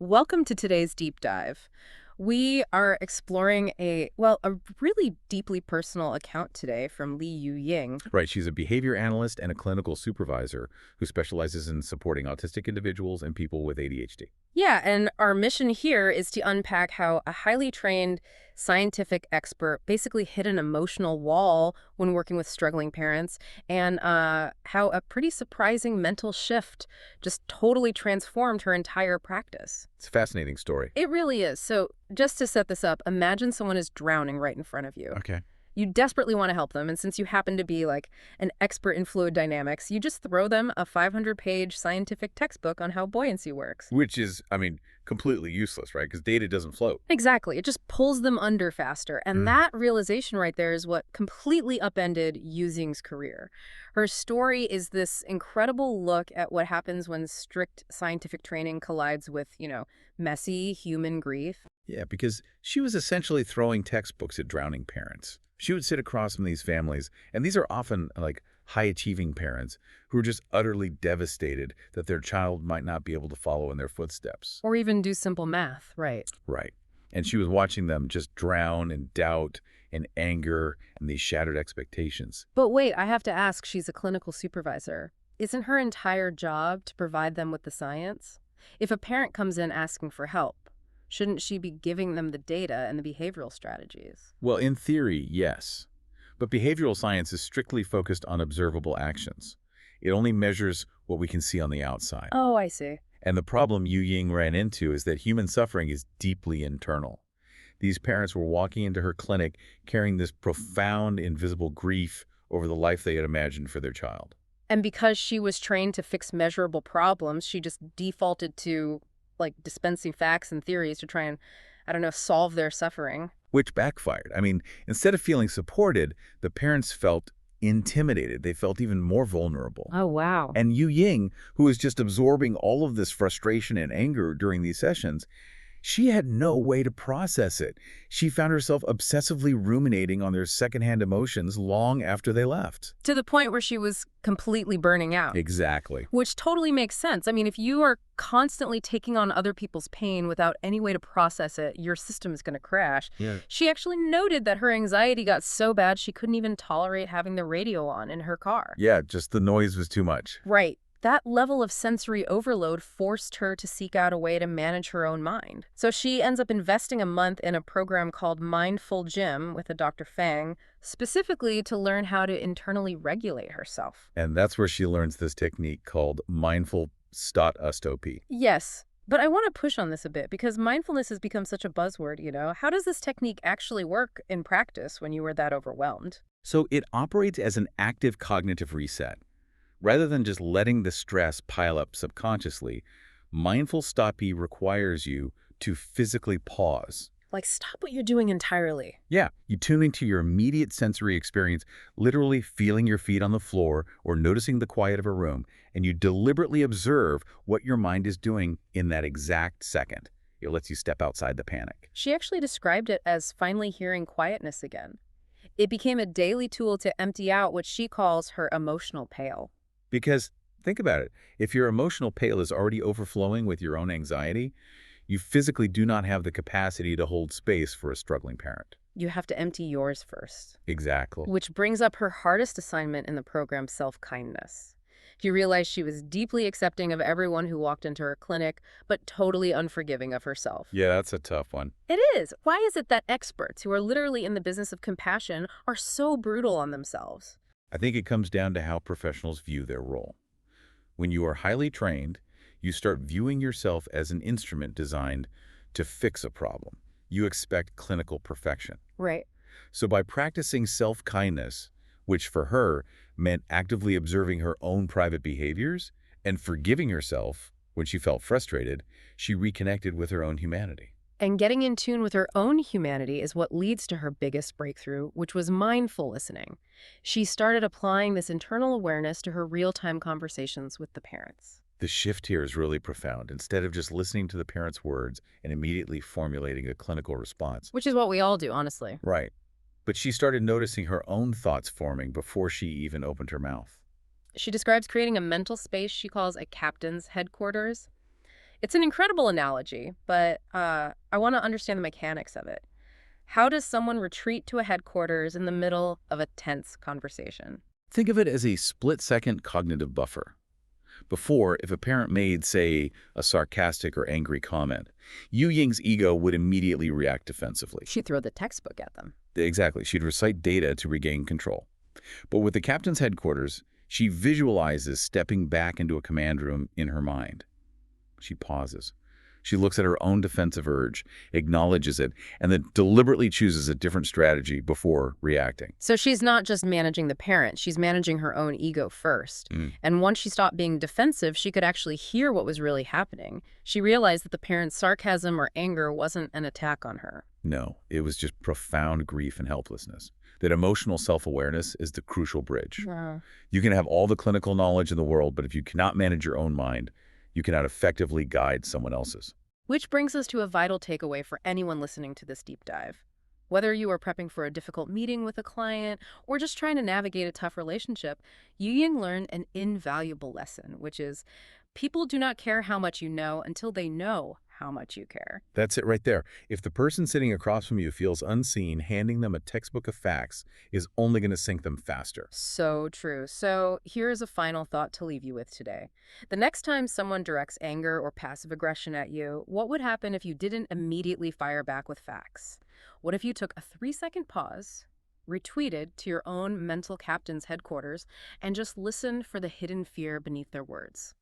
Welcome to today's deep dive. We are exploring a really deeply personal account today from Li Yu Ying. Right, she's a behavior analyst and a clinical supervisor who specializes in supporting autistic individuals and people with ADHD. Yeah, and our mission here is to unpack how a highly trained scientific expert basically hit an emotional wall when working with struggling parents, and how a pretty surprising mental shift just totally transformed her entire practice. It's a fascinating story. It really is. So just to set this up, imagine someone is drowning right in front of you. Okay. You desperately want to help them, and since you happen to be like an expert in fluid dynamics, you just throw them a 500-page scientific textbook on how buoyancy works. Which is, completely useless, right? Because data doesn't float. Exactly. It just pulls them under faster. And that realization right there is what completely upended Yu Xing's career. Her story is this incredible look at what happens when strict scientific training collides with, messy human grief. Yeah, because she was essentially throwing textbooks at drowning parents. She would sit across from these families, and these are often like high-achieving parents who are just utterly devastated that their child might not be able to follow in their footsteps. Or even do simple math, right? Right. And she was watching them just drown in doubt and anger and these shattered expectations. But wait, I have to ask, she's a clinical supervisor. Isn't her entire job to provide them with the science? If a parent comes in asking for help, shouldn't she be giving them the data and the behavioral strategies? Well, in theory, yes. But behavioral science is strictly focused on observable actions. It only measures what we can see on the outside. Oh, I see. And the problem Yu Ying ran into is that human suffering is deeply internal. These parents were walking into her clinic carrying this profound, invisible grief over the life they had imagined for their child. And because she was trained to fix measurable problems, she just defaulted to, dispensing facts and theories to try and, solve their suffering. Which backfired. Instead of feeling supported, the parents felt intimidated. They felt even more vulnerable. Oh, wow. And Yu Ying, who was just absorbing all of this frustration and anger during these sessions, she had no way to process it. She found herself obsessively ruminating on their secondhand emotions long after they left. To the point where she was completely burning out. Exactly. Which totally makes sense. If you are constantly taking on other people's pain without any way to process it, your system is going to crash. Yeah. She actually noted that her anxiety got so bad she couldn't even tolerate having the radio on in her car. Yeah, just the noise was too much. Right. That level of sensory overload forced her to seek out a way to manage her own mind. So she ends up investing a month in a program called Mindful Gym with a Dr. Fang, specifically to learn how to internally regulate herself. And that's where she learns this technique called mindful S.T.O.P. Yes, but I want to push on this a bit because mindfulness has become such a buzzword, How does this technique actually work in practice when you are that overwhelmed? So it operates as an active cognitive reset. Rather than just letting the stress pile up subconsciously, mindful S.T.O.P requires you to physically pause. Stop what you're doing entirely. Yeah, you tune into your immediate sensory experience, literally feeling your feet on the floor or noticing the quiet of a room, and you deliberately observe what your mind is doing in that exact second. It lets you step outside the panic. She actually described it as finally hearing quietness again. It became a daily tool to empty out what she calls her emotional pail. Because, think about it, if your emotional pail is already overflowing with your own anxiety, you physically do not have the capacity to hold space for a struggling parent. You have to empty yours first. Exactly. Which brings up her hardest assignment in the program, self-kindness. She realized she was deeply accepting of everyone who walked into her clinic, but totally unforgiving of herself. Yeah, that's a tough one. It is. Why is it that experts who are literally in the business of compassion are so brutal on themselves? I think it comes down to how professionals view their role. When you are highly trained, you start viewing yourself as an instrument designed to fix a problem. You expect clinical perfection. Right. So by practicing self-kindness, which for her meant actively observing her own private behaviors and forgiving herself when she felt frustrated, she reconnected with her own humanity. And getting in tune with her own humanity is what leads to her biggest breakthrough, which was mindful listening. She started applying this internal awareness to her real-time conversations with the parents. The shift here is really profound. Instead of just listening to the parent's words and immediately formulating a clinical response. Which is what we all do, honestly. Right. But she started noticing her own thoughts forming before she even opened her mouth. She describes creating a mental space she calls a captain's headquarters. It's an incredible analogy, but I want to understand the mechanics of it. How does someone retreat to a headquarters in the middle of a tense conversation? Think of it as a split-second cognitive buffer. Before, if a parent made, say, a sarcastic or angry comment, Yu Ying's ego would immediately react defensively. She throw the textbook at them. Exactly, she'd recite data to regain control. But with the captain's headquarters, she visualizes stepping back into a command room in her mind. She pauses. She looks at her own defensive urge, acknowledges it, and then deliberately chooses a different strategy before reacting. So she's not just managing the parent, she's managing her own ego first. Mm. And once she stopped being defensive, she could actually hear what was really happening. She realized that the parent's sarcasm or anger wasn't an attack on her. No, it was just profound grief and helplessness. That emotional self-awareness is the crucial bridge. Wow. You can have all the clinical knowledge in the world, but if you cannot manage your own mind, you cannot effectively guide someone else's. Which brings us to a vital takeaway for anyone listening to this deep dive. Whether you are prepping for a difficult meeting with a client or just trying to navigate a tough relationship, Yu Ying learned an invaluable lesson, which is people do not care how much you know until they know how much you care. That's it right there. If the person sitting across from you feels unseen, handing them a textbook of facts is only going to sink them faster. So true. So here is a final thought to leave you with today. The next time someone directs anger or passive aggression at you, what would happen if you didn't immediately fire back with facts? What if you took a 3-second pause, retweeted to your own mental captain's headquarters, and just listened for the hidden fear beneath their words?